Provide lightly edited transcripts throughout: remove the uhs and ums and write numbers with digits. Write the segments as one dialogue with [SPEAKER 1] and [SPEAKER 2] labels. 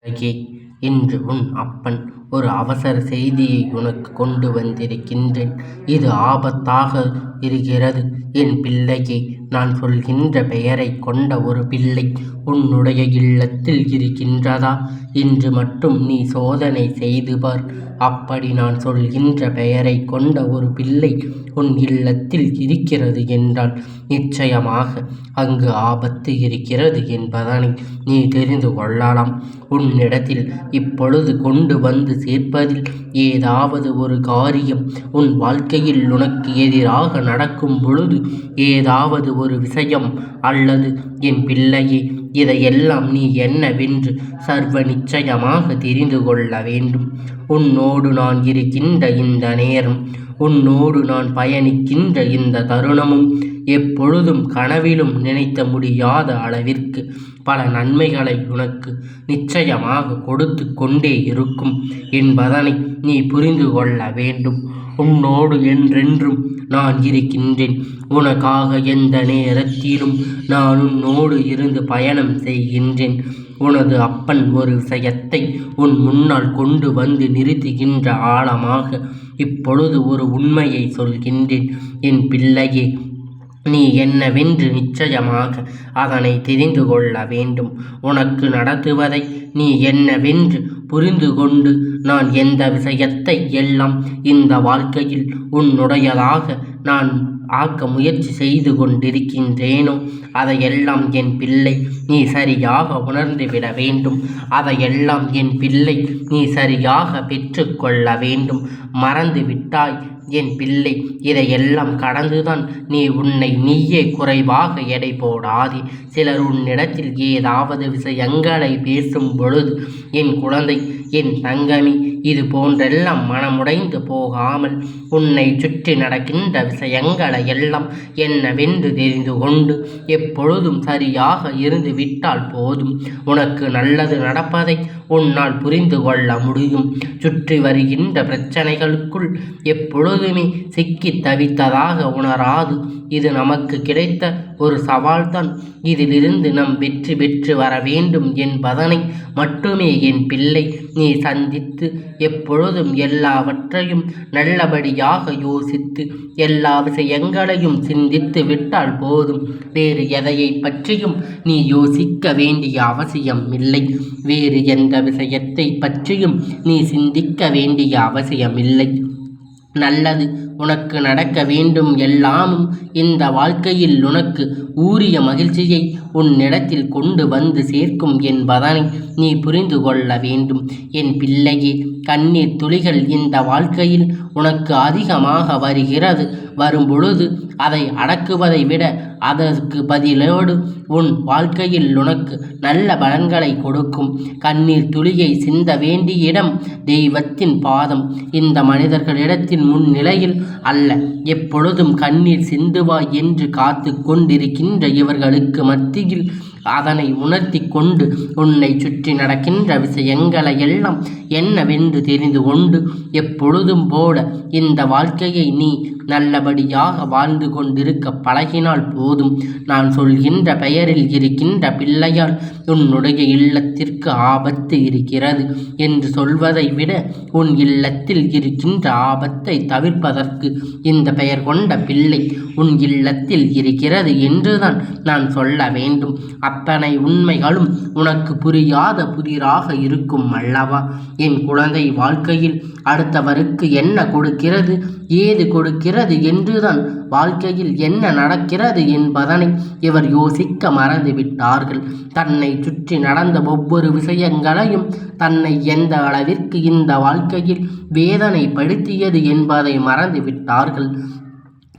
[SPEAKER 1] அழகே, இன்று உன் அப்பன் ஒரு அவசர செய்தியை உனக்கு கொண்டு வந்திருக்கின்றேன். இது ஆபத்தாக இருக்கிறது. என் பிள்ளையே, நான் சொல்கின்ற பெயரைக் கொண்ட ஒரு பிள்ளை உன்னுடைய இல்லத்தில் இருக்கின்றதா? இன்று மட்டும் நீ சோதனை செய்து பார். அப்படி நான் சொல்கின்ற பெயரைக் கொண்ட ஒரு பிள்ளை உன் இல்லத்தில் இருக்கிறது என்றால் நிச்சயமாக அங்கு ஆபத்து இருக்கிறது என்பதனை நீ தெரிந்து கொள்ளலாம். உன்னிடத்தில் இப்பொழுது கொண்டு வந்து சேர்ப்பதில் ஏதாவது ஒரு காரியம் உன் வாழ்க்கையில் உனக்கு எதிராக நடக்கும் பொழுது ஏதாவது ஒரு விஷயம் அல்லது என் பிள்ளையே, இதையெல்லாம் நீ என்னவென்று சர்வ நிச்சயமாக தெரிந்து கொள்ள வேண்டும். உன்னோடு நான் இருக்கின்ற இந்த நேரம், உன்னோடு நான் பயணிக்கின்ற இந்த தருணமும் எப்பொழுதும் கனவிலும் நினைத்த முடியாத அளவிற்கு பல நன்மைகளை உனக்கு நிச்சயமாக கொடுத்து கொண்டே இருக்கும் என்பதனை நீ புரிந்து கொள்ள வேண்டும். உன்னோடு என்றென்றும் நான் இருக்கின்றேன். உனக்காக எந்த நேரத்திலும் நான் உன்னோடு இருந்து பயணம் செய்கின்றேன். உனது அப்பன் ஒரு விஷயத்தை உன் முன்னால் கொண்டு வந்து நிறுத்துகின்ற ஆழமாக இப்பொழுது ஒரு உண்மையை சொல்கின்றேன். என் பிள்ளையே, நீ என்னவென்று நிச்சயமாக அதனை தெரிந்து கொள்ள வேண்டும். உனக்கு நடத்துவதை நீ என்னவென்று புரிந்து கொண்டு நான் எந்த விஷயத்தை எல்லாம் இந்த வாழ்க்கையில் உன்னுடையதாக நான் ஆக்க முயற்சி செய்து கொண்டிருக்கின்றேனோ அதையெல்லாம் என் பிள்ளை நீ சரியாக உணர்ந்துவிட வேண்டும். அதையெல்லாம் என் பிள்ளை நீ சரியாக பெற்றுக்கொள்ள வேண்டும். மறந்து விட்டாய் என் பிள்ளை, இதையெல்லாம் கடந்துதான் நீ உன்னை நீயே குறைவாக எடை போடாதே. சிலர் உன்னிடத்தில் ஏதாவது விஷயங்களை பேசும் பொழுது என் குழந்தை, என் தங்கமி, இது போன்றெல்லாம் மனமுடைந்து போகாமல் உன்னை சுற்றி நடக்கின்ற விஷயங்களை எல்லாம் என்னவென்று தெரிந்து கொண்டு எப்பொழுதும் சரியாக இருந்து விட்டால் போதும். உனக்கு நல்லது நடப்பதை உன்னால் புரிந்து கொள்ள முடியும். சுற்றி வருகின்ற பிரச்சனைகளுக்குள் எப்பொழுதுமே சிக்கி தவித்ததாக உணராது. இது நமக்கு கிடைத்த ஒரு சவால்தான். இதிலிருந்து நம் வெற்றி பெற்று வர வேண்டும் என்பதனை மட்டுமே என் பிள்ளை நீ சந்தித்து எப்பொழுதும் எல்லாவற்றையும் நல்லபடியாக யோசித்து எல்லா விஷயங்களையும் சிந்தித்து விட்டால் போதும். வேறு எதையை பற்றியும் நீ யோசிக்க வேண்டிய அவசியம் இல்லை. வேறு எந்த விஷயத்தை பற்றியும் நீ சிந்திக்க வேண்டிய அவசியமில்லை. நல்லது உனக்கு நடக்க வேண்டும். எல்லாமும் இந்த வாழ்க்கையில் உனக்கு ஊறிய மகிழ்ச்சியை உன்னிடத்தில் கொண்டு வந்து சேர்க்கும் என்பதனை நீ புரிந்து கொள்ள வேண்டும். என் பிள்ளையே, கண்ணீர் துளிகள் இந்த வாழ்க்கையில் உனக்கு அதிகமாக வருகிறது. வரும்பொழுது அதை அடக்குவதை விட அதற்கு பதிலோடு உன் வாழ்க்கையில் உனக்கு நல்ல பலன்களை கொடுக்கும். கண்ணீர் துளியை சிந்த வேண்டிய இடம் தெய்வத்தின் பாதம். இந்த மனிதர்களிடத்தின் முன்னிலையில் அல்ல. எப்பொழுதும் கண்ணீர் சிந்துவாய் என்று காத்து கொண்டிருக்கின்ற இவர்களுக்கு மத்தியில் அதனை உணர்த்தி கொண்டு உன்னை சுற்றி நடக்கின்ற விஷயங்களை எல்லாம் என்னவென்று தெரிந்து கொண்டு எப்பொழுதும் போல இந்த வாழ்க்கையை நீ நல்லபடியாக வாழ்ந்து கொண்டிருக்க பழகினால் போதும். நான் சொல்கின்ற பெயரில் இருக்கின்ற பிள்ளையால் உன்னுடைய இல்லத்திற்கு ஆபத்து இருக்கிறது என்று சொல்வதை விட உன் இல்லத்தில் இருக்கின்ற ஆபத்தை தவிர்ப்பதற்கு இந்த பெயர் கொண்ட பிள்ளை உன் இல்லத்தில் இருக்கிறது என்றுதான் நான் சொல்ல வேண்டும். அத்தனை உண்மைகளும் உனக்கு புரியாத புதிராக இருக்கும் அல்லவா? என் குழந்தை, வாழ்க்கையில் அடுத்தவருக்கு என்ன கொடுக்கிறது, ஏது கொடுக்கிறது என்றுதான் வாழ்க்கையில் என்ன நடக்கிறது என்பதனை இவர் யோசிக்க மறந்துவிட்டார்கள். தன்னை சுற்றி நடந்த ஒவ்வொரு விஷயங்களையும் தன்னை எந்த அளவிற்கு இந்த வாழ்க்கையில் வேதனைப்படுத்தியது என்பதை மறந்துவிட்டார்கள்.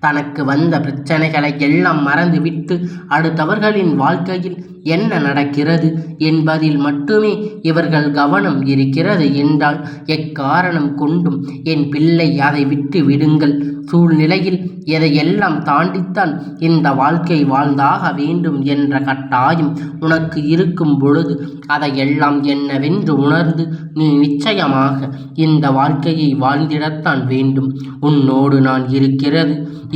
[SPEAKER 1] தனக்கு வந்த பிரச்சனைகளை எல்லாம் மறந்துவிட்டு அடுத்தவர்களின் வாழ்க்கையில் என்ன நடக்கிறது என்பதில் மட்டுமே இவர்கள் கவனம் இருக்கிறது என்றால் எக்காரணம் கொண்டும் என் பிள்ளை அதை விட்டு விடுங்கள். சூழ்நிலையில் எதையெல்லாம் தாண்டித்தான் இந்த வாழ்க்கை வாழ்ந்தாக வேண்டும் என்ற கட்டாயம் உனக்கு இருக்கும் பொழுது அதையெல்லாம் என்னவென்று உணர்ந்து நீ நிச்சயமாக இந்த வாழ்க்கையை வாழ்ந்திடத்தான் வேண்டும். உன்னோடு நான்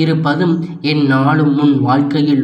[SPEAKER 1] இருப்பதும் என்னாலும் உன் வாழ்க்கையில்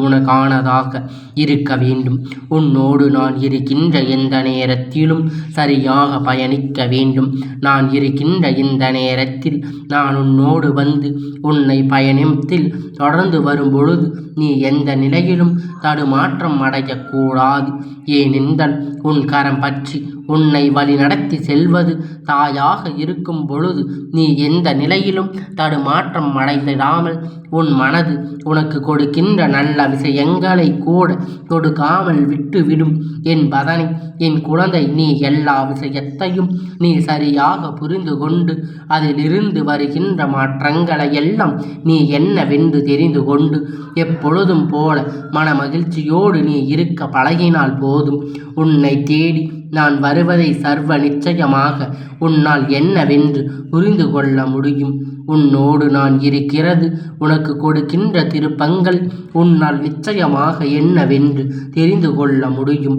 [SPEAKER 1] உனக்கானதாக இருக்க வேண்டும். உன்னோடு நான் இருக்கின்ற எந்த நேரத்திலும் சரியாக பயணிக்க வேண்டும். நான் இருக்கின்ற இந்த நேரத்தில் நான் உன்னோடு வந்து உன்னை பயணத்தில் தொடர்ந்து வரும்பொழுது நீ எந்த நிலையிலும் தடுமாற்றம் அடையக்கூடாது. ஏனென்றால் உன் கரம் பற்றி உன்னை வழி நடத்தி செல்வது தாயாக இருக்கும் பொழுது நீ எந்த நிலையிலும் தடுமாற்றம் அடைந்திடாமல் உன் மனது உனக்கு கொடுக்கின்ற நல்ல விஷயங்களை கூட கொடுக்காமல் விட்டுவிடும் என்பதனை என் குழந்தை நீ எல்லா விஷயத்தையும் நீ சரியாக புரிந்து கொண்டு அதிலிருந்து வருகின்ற மாற்றங்களை எல்லாம் நீ என்னவென்று தெரிந்து கொண்டு எப்பொழுதும் போல மன மகிழ்ச்சியோடு நீ இருக்க பழகினால் போதும். உன்னை தேடி நான் வருவதை சர்வ நிச்சயமாக உன்னால் என்னவென்று புரிந்து கொள்ள முடியும். உன்னோடு நான் இருக்கிறது உனக்கு கொடுக்கின்ற திருப்பங்கள் உன்னால் நிச்சயமாக என்னவென்று தெரிந்து கொள்ள முடியும்.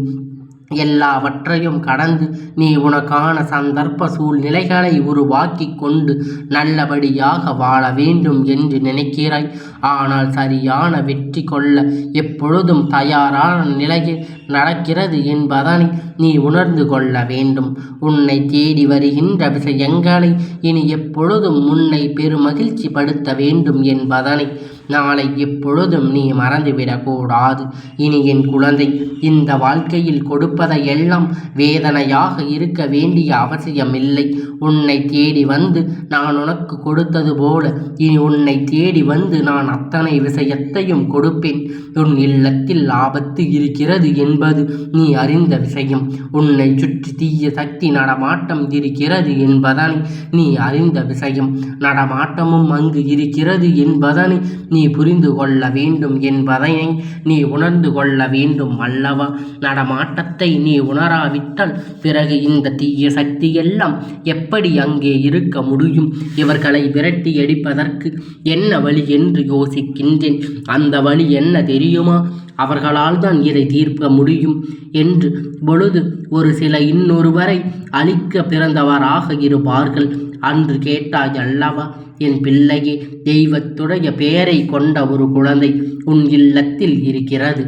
[SPEAKER 1] எல்லாவற்றையும் கடந்து நீ உனக்கான சந்தர்ப்ப சூழ்நிலைகளை உருவாக்கி கொண்டு நல்லபடியாக வாழ வேண்டும் என்று நினைக்கிறாய். ஆனால் சரியான வெற்றி கொள்ள எப்பொழுதும் தயாரான நிலையில் நடக்கிறது என்பதனை நீ உணர்ந்து கொள்ள வேண்டும். உன்னை தேடி வருகின்ற விஷயங்களை இனி எப்பொழுதும் உன்னை பெருமகிழ்ச்சி படுத்த வேண்டும் என்பதனை நாளை எப்பொழுதும் நீ மறந்துவிடக்கூடாது. இனி என் குழந்தை, இந்த வாழ்க்கையில் கொடுப்பதை எல்லாம் வேதனையாக இருக்க வேண்டிய அவசியமில்லை. உன்னை தேடி வந்து நான் உனக்கு கொடுத்தது போல இனி உன்னை தேடி வந்து நான் அத்தனை விஷயத்தையும் கொடுப்பேன். உன் இல்லத்தில் ஆபத்து இருக்கிறது என்பது நீ அறிந்த விஷயம். உன்னை சுற்றி தீய சக்தி நடமாட்டம் இருக்கிறது என்பதனை நீ அறிந்த விஷயம். நடமாட்டமும் அங்கு இருக்கிறது என்பதனை நீ புரிந்து கொள்ள வேண்டும் என்பதனை நீ உணர்ந்து கொள்ள வேண்டும் அல்லவா? நடமாட்டத்தை நீ உணராவிட்டால் பிறகு இந்த தீய சக்தி எல்லாம் எப்படி அங்கே இருக்க முடியும்? இவர்களை விரட்டி அடிப்பதற்கு என்ன வழி என்று யோசிக்கின்றேன். அந்த வழி என்ன தெரியுமா? அவர்களால் தான் இதை தீர்க்க முடியும் என்று பொழுது ஒரு சில இன்னொருவரை அழிக்க பிறந்தவராக இருப்பார்கள். அன்று கேட்டாய் அல்லவா என் பிள்ளையே, தெய்வத்துடைய பெயரை கொண்ட ஒரு குழந்தை உன் இல்லத்தில் இருக்கிறது.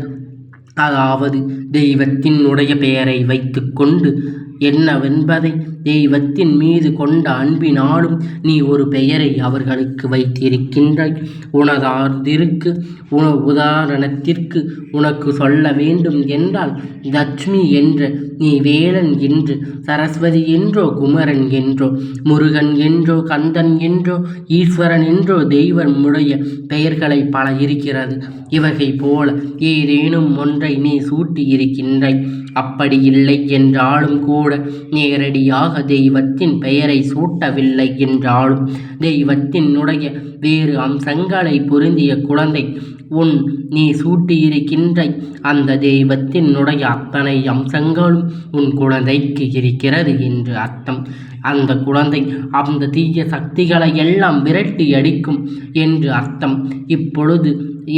[SPEAKER 1] அதாவது தெய்வத்தினுடைய பெயரை வைத்து கொண்டு என்னவென்பதை தெய்வத்தின் மீது கொண்ட அன்பினாலும் நீ ஒரு பெயரை அவர்களுக்கு வைத்திருக்கின்றாய். உதாரணத்திற்கு உனக்கு சொல்ல வேண்டும் என்றால் லட்சுமி என்ற நீ வேலன் என்று, சரஸ்வதி என்றோ, குமரன் என்றோ, முருகன் என்றோ, கந்தன் என்றோ, ஈஸ்வரன் என்றோ தெய்வமுடைய பெயர்களை பல இருக்கிறது. இவகை போல ஏதேனும் ஒன்றை நீ சூட்டி இருக்கின்றாய். அப்படி இல்லை என்றாலும் கூட நேரடியாக தெய்வத்தின் பெயரை சூட்டவில்லை என்றாலும் தெய்வத்தினுடைய வேறு அம்சங்களை பொருந்திய குழந்தை நீ சூட்டியிருக்கின்ற அந்த தெய்வத்தினுடைய அத்தனை அம்சங்களும் உன் குழந்தைக்கு இருக்கிறது என்று அர்த்தம். அந்த குழந்தை அந்த தீய சக்திகளை எல்லாம் விரட்டி அடிக்கும் என்று அர்த்தம். இப்பொழுது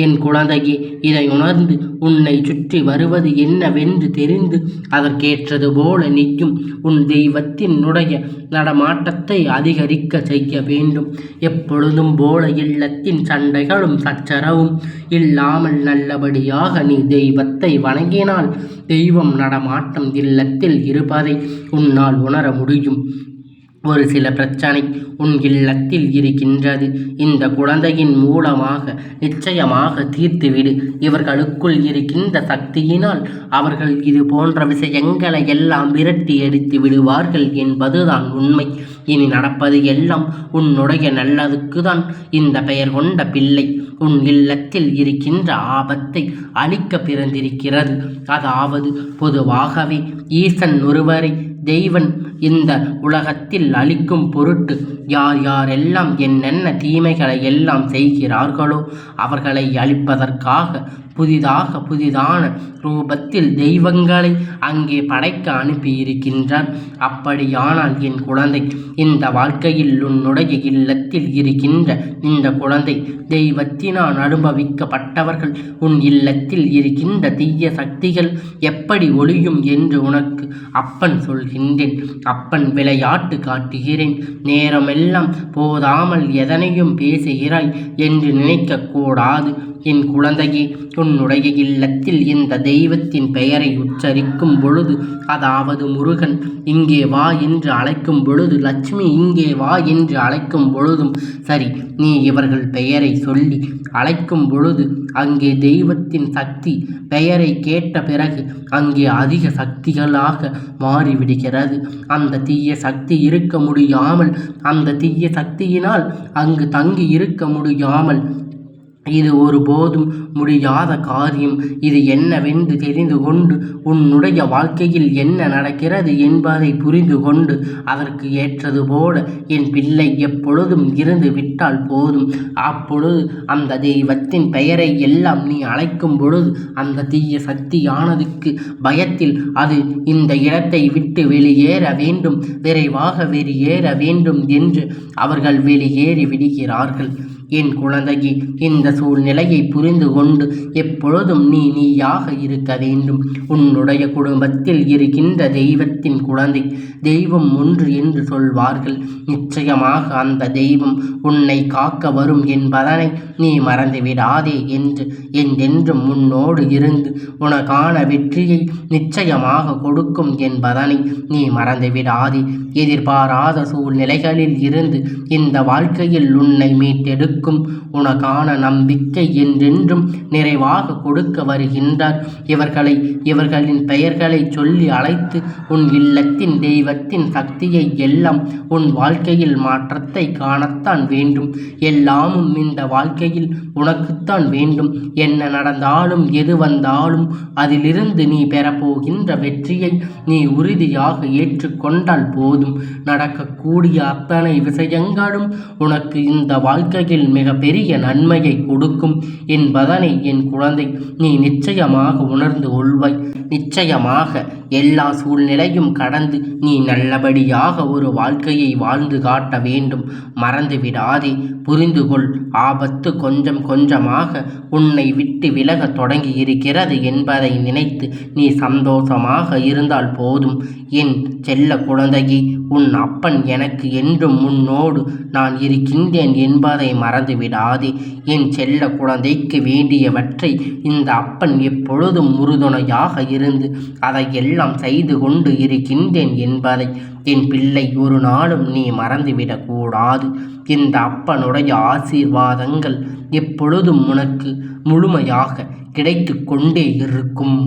[SPEAKER 1] என் குழந்தையே, இதை உணர்ந்து உன்னை சுற்றி வருவது என்னவென்று தெரிந்து அதற்கேற்றது போல நீயும் உன் தெய்வத்தினுடைய நடமாட்டத்தை அதிகரிக்க செய்ய வேண்டும். எப்பொழுதும் போல இல்லத்தின் சண்டைகளும் சச்சரவும் இல்லாமல் நல்லபடியாக நீ தெய்வத்தை வணங்கினால் தெய்வம் நடமாட்டம் இல்லத்தில் இருப்பதை உன்னால் உணர முடியும். ஒரு சில பிரச்சனை உன் இல்லத்தில் இருக்கின்றது. இந்த குழந்தையின் மூலமாக நிச்சயமாக தீர்த்துவிடு. இவர்களுக்குள் இருக்கின்ற சக்தியினால் அவர்கள் இது போன்ற விஷயங்களை எல்லாம் விரட்டி அடித்து விடுவார்கள் என்பதுதான் உண்மை. இனி நடப்பது எல்லாம் உன்னுடைய நல்லதுக்கு தான். இந்த பெயர் கொண்ட பிள்ளை உன் இல்லத்தில் இருக்கின்ற ஆபத்தை அழிக்க பிறந்திருக்கிறது. அதாவது பொதுவாகவே ஈசன் ஒருவரை தெய்வன் இந்த உலகத்தில் அளிக்கும் பொருட்டு யார் யாரெல்லாம் என்னென்ன தீமைகளை எல்லாம் செய்கிறார்களோ அவர்களை அழிப்பதற்காக புதிதான ரூபத்தில் தெய்வங்களை அங்கே படைக்க அனுப்பியிருக்கின்றார். அப்படியானால் என் குழந்தை, இந்த வாழ்க்கையில் உன்னுடைய இல்லத்தில் இருக்கின்ற இந்த குழந்தை தெய்வத்தினால் அனுபவிக்கப்பட்டவர்கள் உன் இல்லத்தில் இருக்கின்ற தீய சக்திகள் எப்படி ஒழியும் என்று உனக்கு அப்பன் சொல்கின்றேன். அப்பன் விளையாட்டு காட்டுகிறேன். நேரமெல்லாம் போதாமல் எதனையும் பேசுகிறாய் என்று நினைக்கக்கூடாது. என் குழந்தையே, உன்னுடைய இல்லத்தில் இந்த தெய்வத்தின் பெயரை உச்சரிக்கும் பொழுது, அதாவது முருகன் இங்கே வா என்று அழைக்கும் பொழுது, லட்சுமி இங்கே வா என்று அழைக்கும் பொழுதும் சரி, நீ இவர்கள் பெயரை சொல்லி அழைக்கும் பொழுது அங்கே தெய்வத்தின் சக்தி பெயரை கேட்ட பிறகு அங்கே அதிக சக்திகளாக மாறிவிடுகிறது. அந்த தீய சக்தி இருக்க முடியாமல், அந்த தீய சக்தியினால் அங்கு தங்கி இருக்க முடியாமல், இது ஒருபோதும் முடியாத காரியம், இது என்னவென்று தெரிந்து கொண்டு உன்னுடைய வாழ்க்கையில் என்ன நடக்கிறது என்பதை புரிந்து கொண்டு அதற்கு ஏற்றது போல என் பிள்ளை எப்பொழுதும் இருந்து விட்டால் போதும். அப்பொழுது அந்த தெய்வத்தின் பெயரை எல்லாம் நீ அழைக்கும் பொழுது அந்த தீய சக்தியானதுக்கு பயத்தில் அது இந்த இடத்தை விட்டு வெளியேற வேண்டும், விரைவாக வெளியேற வேண்டும் என்று அவர்கள் வெளியேறி விடுகிறார்கள். என் குழந்தையே, இந்த சூழ்நிலையை புரிந்து கொண்டு எப்பொழுதும் நீயாக இருக்க வேண்டும். உன்னுடைய குடும்பத்தில் இருக்கின்ற தெய்வத்தின் குழந்தை, தெய்வம் ஒன்று என்று சொல்வார்கள். நிச்சயமாக அந்த தெய்வம் உன்னை காக்க வரும் என்பதனை நீ மறந்துவிடாதே என்று என்றென்றும் உன்னோடு இருந்து உனக்கான வெற்றியை நிச்சயமாக கொடுக்கும் என்பதனை நீ மறந்துவிடாதே. எதிர்பாராத சூழ்நிலைகளில் இருந்து இந்த வாழ்க்கையில் உன்னை மீட்டெடுக்கும் உனக்கான நம்பிக்கை என்றென்றும் நிறைவாக கொடுக்க வருகின்றார். இவர்களின் பெயர்களை சொல்லி அழைத்து உன் இல்லத்தின் தெய்வத்தின் சக்தியை எல்லாம் உன் வாழ்க்கையில் மாற்றத்தை காணத்தான் வேண்டும். எல்லாமும் இந்த வாழ்க்கையில் உனக்குத்தான் வேண்டும். என்ன நடந்தாலும் எது வந்தாலும் அதிலிருந்து நீ பெறப்போகின்ற வெற்றியை நீ உறுதியாக ஏற்றுக்கொண்டால் போதும். நடக்கக்கூடிய அத்தனை விஷயங்களும் உனக்கு இந்த வாழ்க்கையில் மிக பெரிய நன்மையை கொடுக்கும் என்பதனை என் குழந்தை நீ நிச்சயமாக உணர்ந்து கொள்வாய். நிச்சயமாக எல்லா சூழ்நிலையும் கடந்து நீ நல்லபடியாக ஒரு வாழ்க்கையை வாழ்ந்து காட்ட வேண்டும். மறந்து விடாதே, புரிந்து கொள். ஆபத்து கொஞ்சம் கொஞ்சமாக உன்னை விட்டு விலக தொடங்கி இருக்கிறது என்பதை நினைத்து நீ சந்தோஷமாக இருந்தால் போதும். என் செல்ல குழந்தையே, உன் அப்பன் எனக்கு என்றும் உன்னோடு நான் இருக்கின்றேன் என்பதை மறந்து விடாதே. என் செல்ல குழந்தைக்கு வேண்டியவற்றை இந்த அப்பன் எப்பொழுதும் உறுதுணையாக இருந்து அதையெல்லாம் செய்து கொண்டு இருக்கின்றேன் என்பதை என் பிள்ளை ஒரு நாளும் நீ மறந்துவிடக்கூடாது. இந்த அப்பனுடைய ஆசீர்வாதங்கள் எப்பொழுதும் உனக்கு முழுமையாக கிடைத்து கொண்டே இருக்கும்.